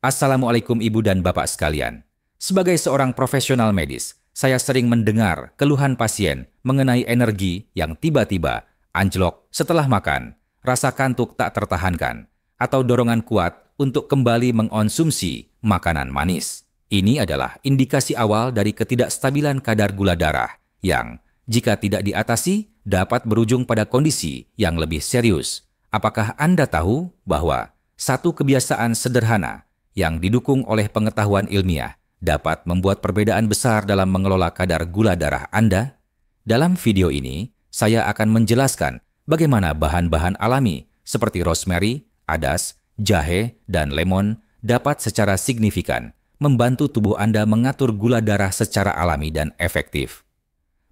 Assalamualaikum Ibu dan Bapak sekalian. Sebagai seorang profesional medis, saya sering mendengar keluhan pasien mengenai energi yang tiba-tiba anjlok setelah makan, rasa kantuk tak tertahankan, atau dorongan kuat untuk kembali mengonsumsi makanan manis. Ini adalah indikasi awal dari ketidakstabilan kadar gula darah yang, jika tidak diatasi, dapat berujung pada kondisi yang lebih serius. Apakah Anda tahu bahwa satu kebiasaan sederhana yang didukung oleh pengetahuan ilmiah dapat membuat perbedaan besar dalam mengelola kadar gula darah Anda? Dalam video ini, saya akan menjelaskan bagaimana bahan-bahan alami seperti rosemary, adas, jahe, dan lemon dapat secara signifikan membantu tubuh Anda mengatur gula darah secara alami dan efektif.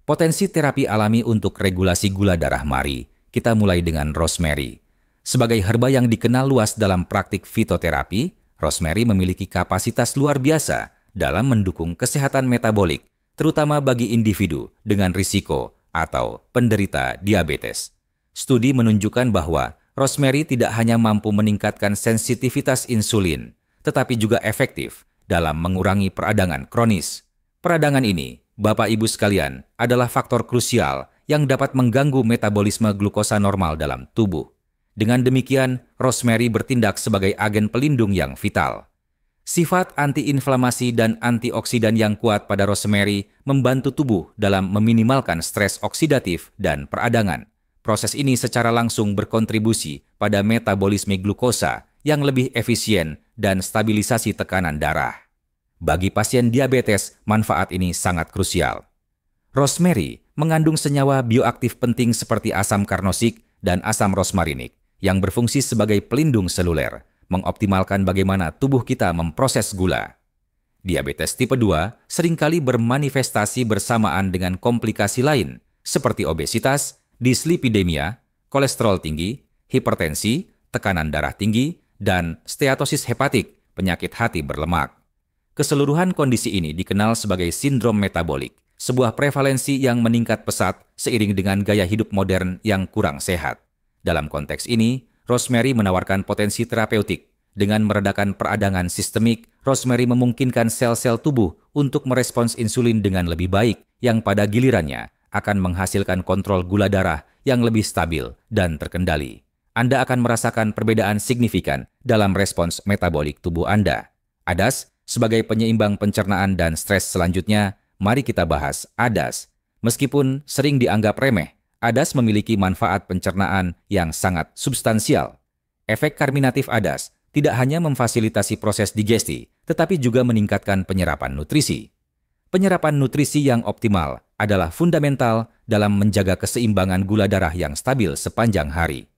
Potensi terapi alami untuk regulasi gula darah. Mari kita mulai dengan rosemary. Sebagai herba yang dikenal luas dalam praktik fitoterapi, rosemary memiliki kapasitas luar biasa dalam mendukung kesehatan metabolik, terutama bagi individu dengan risiko atau penderita diabetes. Studi menunjukkan bahwa rosemary tidak hanya mampu meningkatkan sensitivitas insulin, tetapi juga efektif dalam mengurangi peradangan kronis. Peradangan ini, Bapak Ibu sekalian, adalah faktor krusial yang dapat mengganggu metabolisme glukosa normal dalam tubuh. Dengan demikian, rosemary bertindak sebagai agen pelindung yang vital. Sifat antiinflamasi dan antioksidan yang kuat pada rosemary membantu tubuh dalam meminimalkan stres oksidatif dan peradangan. Proses ini secara langsung berkontribusi pada metabolisme glukosa yang lebih efisien dan stabilisasi tekanan darah. Bagi pasien diabetes, manfaat ini sangat krusial. Rosemary mengandung senyawa bioaktif penting seperti asam karnosik dan asam rosmarinik yang berfungsi sebagai pelindung seluler, mengoptimalkan bagaimana tubuh kita memproses gula. Diabetes tipe 2 seringkali bermanifestasi bersamaan dengan komplikasi lain seperti obesitas, dislipidemia, kolesterol tinggi, hipertensi, tekanan darah tinggi, dan steatosis hepatik, penyakit hati berlemak. Keseluruhan kondisi ini dikenal sebagai sindrom metabolik, sebuah prevalensi yang meningkat pesat seiring dengan gaya hidup modern yang kurang sehat. Dalam konteks ini, rosemary menawarkan potensi terapeutik. Dengan meredakan peradangan sistemik, rosemary memungkinkan sel-sel tubuh untuk merespons insulin dengan lebih baik, yang pada gilirannya akan menghasilkan kontrol gula darah yang lebih stabil dan terkendali. Anda akan merasakan perbedaan signifikan dalam respons metabolik tubuh Anda. Adas, sebagai penyeimbang pencernaan dan stres selanjutnya, mari kita bahas adas. Meskipun sering dianggap remeh, adas memiliki manfaat pencernaan yang sangat substansial. Efek karminatif adas tidak hanya memfasilitasi proses digesti, tetapi juga meningkatkan penyerapan nutrisi. Penyerapan nutrisi yang optimal adalah fundamental dalam menjaga keseimbangan gula darah yang stabil sepanjang hari.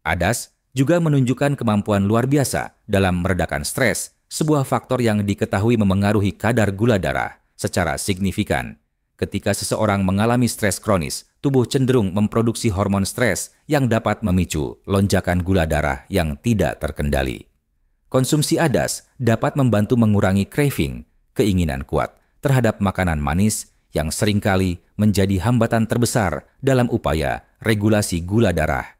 Adas juga menunjukkan kemampuan luar biasa dalam meredakan stres, sebuah faktor yang diketahui memengaruhi kadar gula darah secara signifikan. Ketika seseorang mengalami stres kronis, tubuh cenderung memproduksi hormon stres yang dapat memicu lonjakan gula darah yang tidak terkendali. Konsumsi adas dapat membantu mengurangi craving, keinginan kuat terhadap makanan manis yang seringkali menjadi hambatan terbesar dalam upaya regulasi gula darah.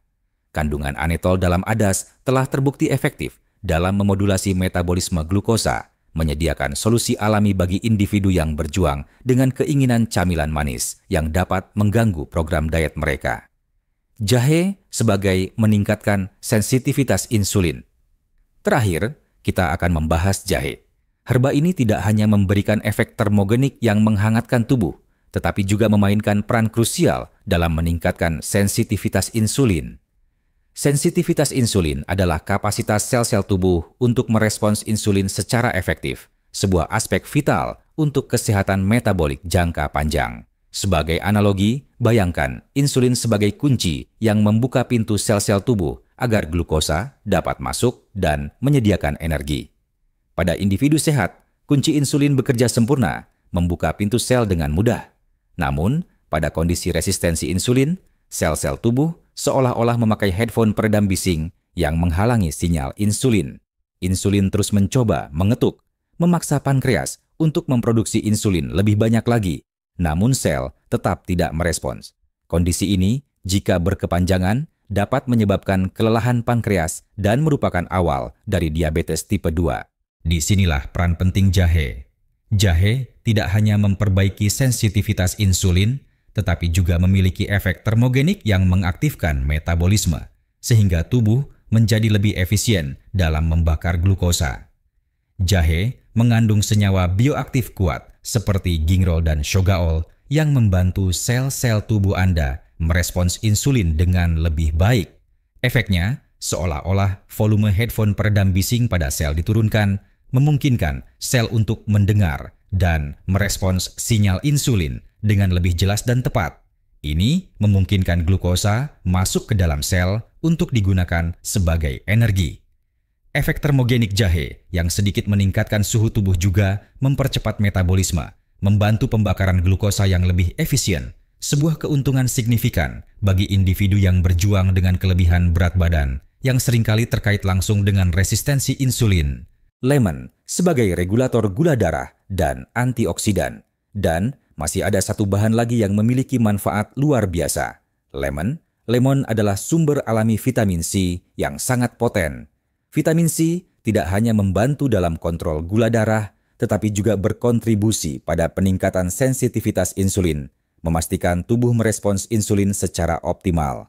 Kandungan anetol dalam adas telah terbukti efektif dalam memodulasi metabolisme glukosa, menyediakan solusi alami bagi individu yang berjuang dengan keinginan camilan manis yang dapat mengganggu program diet mereka. Jahe sebagai meningkatkan sensitivitas insulin. Terakhir, kita akan membahas jahe. Herba ini tidak hanya memberikan efek termogenik yang menghangatkan tubuh, tetapi juga memainkan peran krusial dalam meningkatkan sensitivitas insulin. Sensitivitas insulin adalah kapasitas sel-sel tubuh untuk merespons insulin secara efektif, sebuah aspek vital untuk kesehatan metabolik jangka panjang. Sebagai analogi, bayangkan insulin sebagai kunci yang membuka pintu sel-sel tubuh agar glukosa dapat masuk dan menyediakan energi. Pada individu sehat, kunci insulin bekerja sempurna, membuka pintu sel dengan mudah. Namun, pada kondisi resistensi insulin, sel-sel tubuh seolah-olah memakai headphone peredam bising yang menghalangi sinyal insulin. Insulin terus mencoba mengetuk, memaksa pankreas untuk memproduksi insulin lebih banyak lagi, namun sel tetap tidak merespons. Kondisi ini, jika berkepanjangan, dapat menyebabkan kelelahan pankreas dan merupakan awal dari diabetes tipe 2. Disinilah peran penting jahe. Jahe tidak hanya memperbaiki sensitivitas insulin, tetapi juga memiliki efek termogenik yang mengaktifkan metabolisme, sehingga tubuh menjadi lebih efisien dalam membakar glukosa. Jahe mengandung senyawa bioaktif kuat seperti gingerol dan shogaol yang membantu sel-sel tubuh Anda merespons insulin dengan lebih baik. Efeknya, seolah-olah volume headphone peredam bising pada sel diturunkan, memungkinkan sel untuk mendengar dan merespons sinyal insulin dengan lebih jelas dan tepat. Ini memungkinkan glukosa masuk ke dalam sel untuk digunakan sebagai energi. Efek termogenik jahe yang sedikit meningkatkan suhu tubuh juga mempercepat metabolisme, membantu pembakaran glukosa yang lebih efisien, sebuah keuntungan signifikan bagi individu yang berjuang dengan kelebihan berat badan yang seringkali terkait langsung dengan resistensi insulin. Lemon sebagai regulator gula darah dan antioksidan. Dan masih ada satu bahan lagi yang memiliki manfaat luar biasa. Lemon adalah sumber alami vitamin C yang sangat poten. Vitamin C tidak hanya membantu dalam kontrol gula darah, tetapi juga berkontribusi pada peningkatan sensitivitas insulin, memastikan tubuh merespons insulin secara optimal.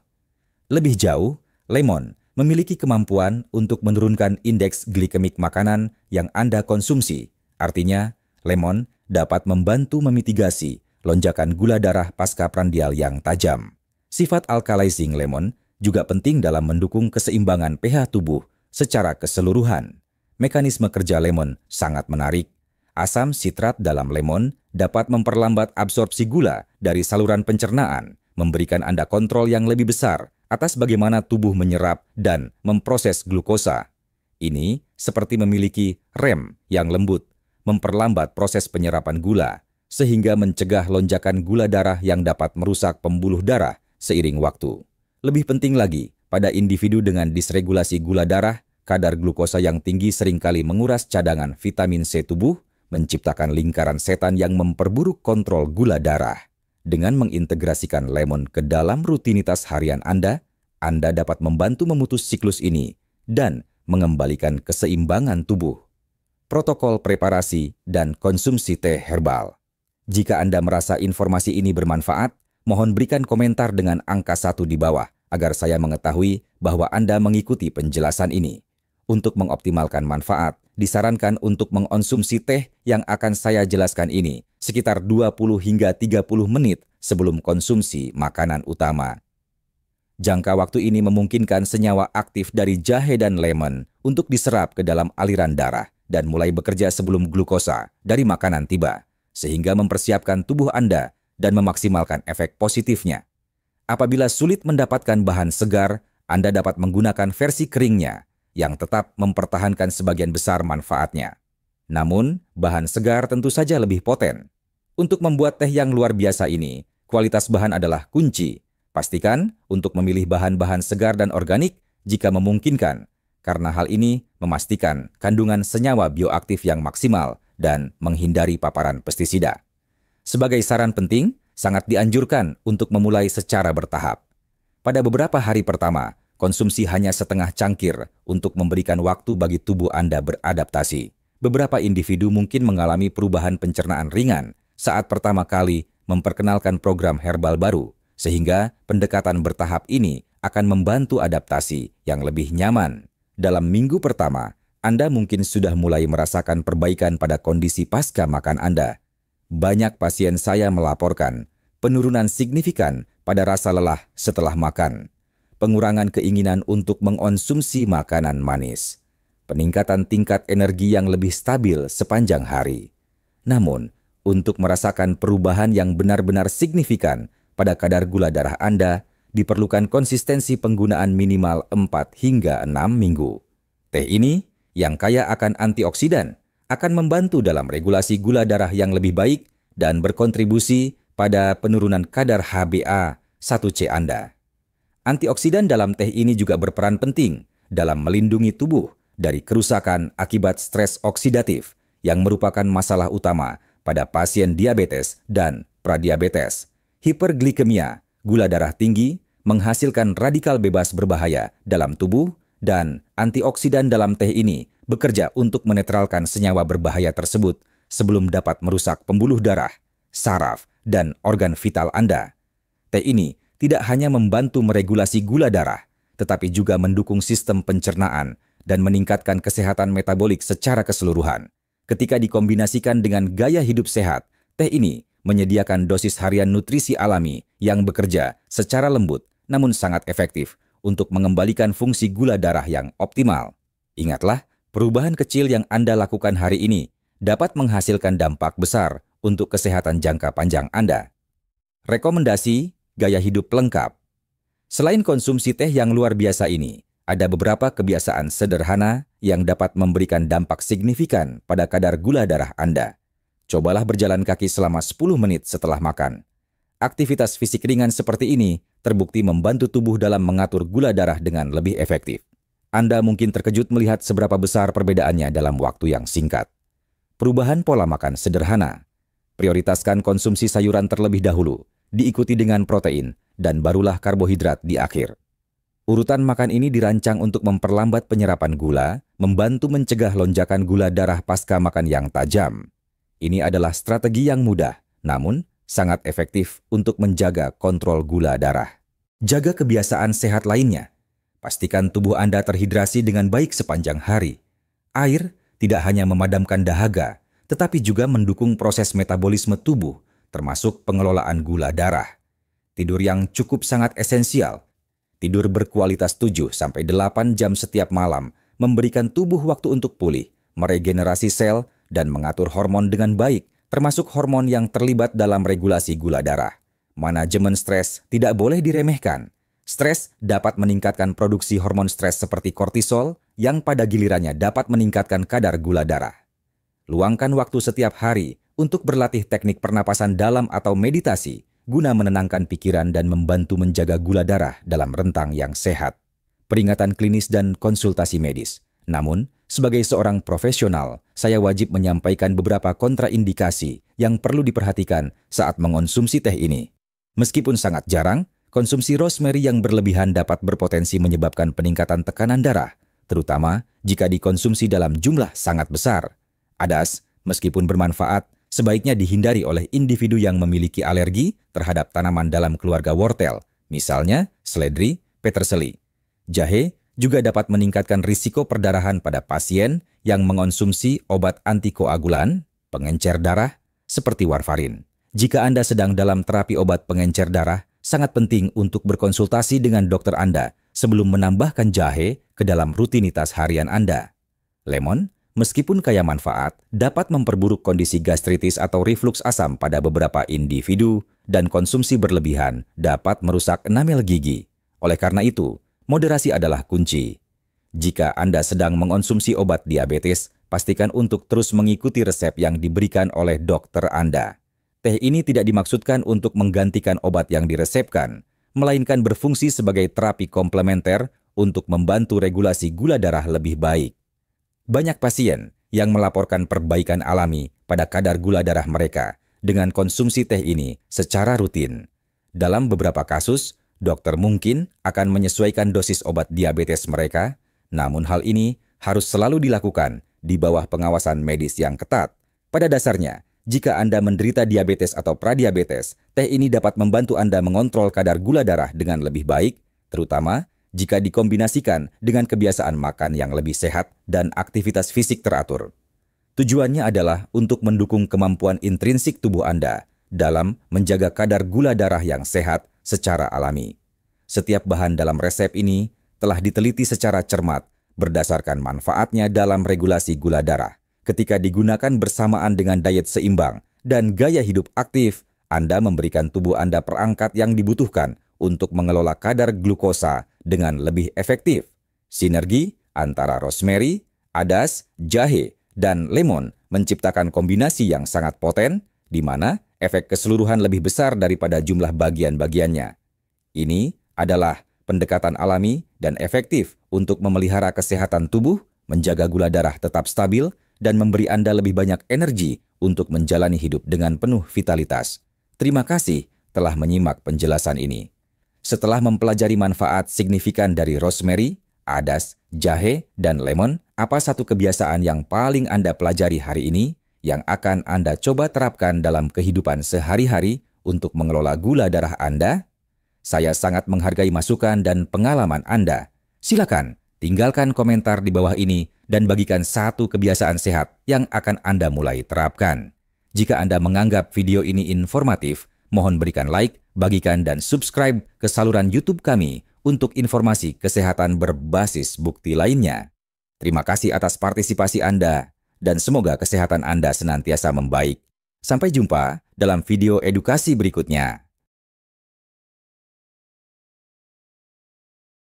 Lebih jauh, lemon memiliki kemampuan untuk menurunkan indeks glikemik makanan yang Anda konsumsi. Artinya, lemon dapat membantu memitigasi lonjakan gula darah pascaprandial yang tajam. Sifat alkalizing lemon juga penting dalam mendukung keseimbangan pH tubuh secara keseluruhan. Mekanisme kerja lemon sangat menarik. Asam sitrat dalam lemon dapat memperlambat absorpsi gula dari saluran pencernaan, memberikan Anda kontrol yang lebih besar atas bagaimana tubuh menyerap dan memproses glukosa. Ini seperti memiliki rem yang lembut, memperlambat proses penyerapan gula, sehingga mencegah lonjakan gula darah yang dapat merusak pembuluh darah seiring waktu. Lebih penting lagi, pada individu dengan disregulasi gula darah, kadar glukosa yang tinggi seringkali menguras cadangan vitamin C tubuh, menciptakan lingkaran setan yang memperburuk kontrol gula darah. Dengan mengintegrasikan lemon ke dalam rutinitas harian Anda dapat membantu memutus siklus ini dan mengembalikan keseimbangan tubuh. Protokol preparasi dan konsumsi teh herbal. Jika Anda merasa informasi ini bermanfaat, mohon berikan komentar dengan angka 1 di bawah agar saya mengetahui bahwa Anda mengikuti penjelasan ini. Untuk mengoptimalkan manfaat, disarankan untuk mengonsumsi teh yang akan saya jelaskan ini sekitar 20 hingga 30 menit sebelum konsumsi makanan utama. Jangka waktu ini memungkinkan senyawa aktif dari jahe dan lemon untuk diserap ke dalam aliran darah dan mulai bekerja sebelum glukosa dari makanan tiba, sehingga mempersiapkan tubuh Anda dan memaksimalkan efek positifnya. Apabila sulit mendapatkan bahan segar, Anda dapat menggunakan versi keringnya, yang tetap mempertahankan sebagian besar manfaatnya. Namun, bahan segar tentu saja lebih poten. Untuk membuat teh yang luar biasa ini, kualitas bahan adalah kunci. Pastikan untuk memilih bahan-bahan segar dan organik jika memungkinkan, karena hal ini memastikan kandungan senyawa bioaktif yang maksimal dan menghindari paparan pestisida. Sebagai saran penting, sangat dianjurkan untuk memulai secara bertahap. Pada beberapa hari pertama, konsumsi hanya setengah cangkir untuk memberikan waktu bagi tubuh Anda beradaptasi. Beberapa individu mungkin mengalami perubahan pencernaan ringan saat pertama kali memperkenalkan program herbal baru, sehingga pendekatan bertahap ini akan membantu adaptasi yang lebih nyaman. Dalam minggu pertama, Anda mungkin sudah mulai merasakan perbaikan pada kondisi pasca makan Anda. Banyak pasien saya melaporkan penurunan signifikan pada rasa lelah setelah makan, pengurangan keinginan untuk mengonsumsi makanan manis, peningkatan tingkat energi yang lebih stabil sepanjang hari. Namun, untuk merasakan perubahan yang benar-benar signifikan pada kadar gula darah Anda, diperlukan konsistensi penggunaan minimal 4 hingga 6 minggu. Teh ini, yang kaya akan antioksidan, akan membantu dalam regulasi gula darah yang lebih baik dan berkontribusi pada penurunan kadar HbA1c Anda. Antioksidan dalam teh ini juga berperan penting dalam melindungi tubuh dari kerusakan akibat stres oksidatif yang merupakan masalah utama pada pasien diabetes dan pradiabetes. Hiperglikemia, gula darah tinggi, menghasilkan radikal bebas berbahaya dalam tubuh, dan antioksidan dalam teh ini bekerja untuk menetralkan senyawa berbahaya tersebut sebelum dapat merusak pembuluh darah, saraf, dan organ vital Anda. Teh ini tidak hanya membantu meregulasi gula darah, tetapi juga mendukung sistem pencernaan dan meningkatkan kesehatan metabolik secara keseluruhan. Ketika dikombinasikan dengan gaya hidup sehat, teh ini menyediakan dosis harian nutrisi alami yang bekerja secara lembut namun sangat efektif untuk mengembalikan fungsi gula darah yang optimal. Ingatlah, perubahan kecil yang Anda lakukan hari ini dapat menghasilkan dampak besar untuk kesehatan jangka panjang Anda. Rekomendasi gaya hidup lengkap. Selain konsumsi teh yang luar biasa ini, ada beberapa kebiasaan sederhana yang dapat memberikan dampak signifikan pada kadar gula darah Anda. Cobalah berjalan kaki selama 10 menit setelah makan. Aktivitas fisik ringan seperti ini terbukti membantu tubuh dalam mengatur gula darah dengan lebih efektif. Anda mungkin terkejut melihat seberapa besar perbedaannya dalam waktu yang singkat. Perubahan pola makan sederhana. Prioritaskan konsumsi sayuran terlebih dahulu, diikuti dengan protein, dan barulah karbohidrat di akhir. Urutan makan ini dirancang untuk memperlambat penyerapan gula, membantu mencegah lonjakan gula darah pasca makan yang tajam. Ini adalah strategi yang mudah, namun sangat efektif untuk menjaga kontrol gula darah. Jaga kebiasaan sehat lainnya. Pastikan tubuh Anda terhidrasi dengan baik sepanjang hari. Air tidak hanya memadamkan dahaga, tetapi juga mendukung proses metabolisme tubuh, termasuk pengelolaan gula darah. Tidur yang cukup sangat esensial. Tidur berkualitas 7-8 jam setiap malam memberikan tubuh waktu untuk pulih, meregenerasi sel, dan mengatur hormon dengan baik, termasuk hormon yang terlibat dalam regulasi gula darah. Manajemen stres tidak boleh diremehkan. Stres dapat meningkatkan produksi hormon stres seperti kortisol, yang pada gilirannya dapat meningkatkan kadar gula darah. Luangkan waktu setiap hari untuk berlatih teknik pernapasan dalam atau meditasi, guna menenangkan pikiran dan membantu menjaga gula darah dalam rentang yang sehat. Peringatan klinis dan konsultasi medis. Namun, sebagai seorang profesional, saya wajib menyampaikan beberapa kontraindikasi yang perlu diperhatikan saat mengonsumsi teh ini. Meskipun sangat jarang, konsumsi rosemary yang berlebihan dapat berpotensi menyebabkan peningkatan tekanan darah, terutama jika dikonsumsi dalam jumlah sangat besar. Adas, meskipun bermanfaat, sebaiknya dihindari oleh individu yang memiliki alergi terhadap tanaman dalam keluarga wortel, misalnya seledri, peterseli. Jahe juga dapat meningkatkan risiko perdarahan pada pasien yang mengonsumsi obat antikoagulan, pengencer darah, seperti warfarin. Jika Anda sedang dalam terapi obat pengencer darah, sangat penting untuk berkonsultasi dengan dokter Anda sebelum menambahkan jahe ke dalam rutinitas harian Anda. Lemon, meskipun kaya manfaat, dapat memperburuk kondisi gastritis atau reflux asam pada beberapa individu, dan konsumsi berlebihan dapat merusak enamel gigi. Oleh karena itu, moderasi adalah kunci. Jika Anda sedang mengonsumsi obat diabetes, pastikan untuk terus mengikuti resep yang diberikan oleh dokter Anda. Teh ini tidak dimaksudkan untuk menggantikan obat yang diresepkan, melainkan berfungsi sebagai terapi komplementer untuk membantu regulasi gula darah lebih baik. Banyak pasien yang melaporkan perbaikan alami pada kadar gula darah mereka dengan konsumsi teh ini secara rutin. Dalam beberapa kasus, dokter mungkin akan menyesuaikan dosis obat diabetes mereka, namun hal ini harus selalu dilakukan di bawah pengawasan medis yang ketat. Pada dasarnya, jika Anda menderita diabetes atau pradiabetes, teh ini dapat membantu Anda mengontrol kadar gula darah dengan lebih baik, terutama jika dikombinasikan dengan kebiasaan makan yang lebih sehat dan aktivitas fisik teratur. Tujuannya adalah untuk mendukung kemampuan intrinsik tubuh Anda dalam menjaga kadar gula darah yang sehat secara alami. Setiap bahan dalam resep ini telah diteliti secara cermat berdasarkan manfaatnya dalam regulasi gula darah. Ketika digunakan bersamaan dengan diet seimbang dan gaya hidup aktif, Anda memberikan tubuh Anda perangkat yang dibutuhkan untuk mengelola kadar glukosa dengan lebih efektif. Sinergi antara rosemary, adas, jahe, dan lemon menciptakan kombinasi yang sangat poten, di mana efek keseluruhan lebih besar daripada jumlah bagian-bagiannya. Ini adalah pendekatan alami dan efektif untuk memelihara kesehatan tubuh, menjaga gula darah tetap stabil, dan memberi Anda lebih banyak energi untuk menjalani hidup dengan penuh vitalitas. Terima kasih telah menyimak penjelasan ini. Setelah mempelajari manfaat signifikan dari rosemary, adas, jahe, dan lemon, apa satu kebiasaan yang paling Anda pelajari hari ini yang akan Anda coba terapkan dalam kehidupan sehari-hari untuk mengelola gula darah Anda? Saya sangat menghargai masukan dan pengalaman Anda. Silakan tinggalkan komentar di bawah ini dan bagikan satu kebiasaan sehat yang akan Anda mulai terapkan. Jika Anda menganggap video ini informatif, mohon berikan like, bagikan, dan subscribe ke saluran YouTube kami untuk informasi kesehatan berbasis bukti lainnya. Terima kasih atas partisipasi Anda, dan semoga kesehatan Anda senantiasa membaik. Sampai jumpa dalam video edukasi berikutnya.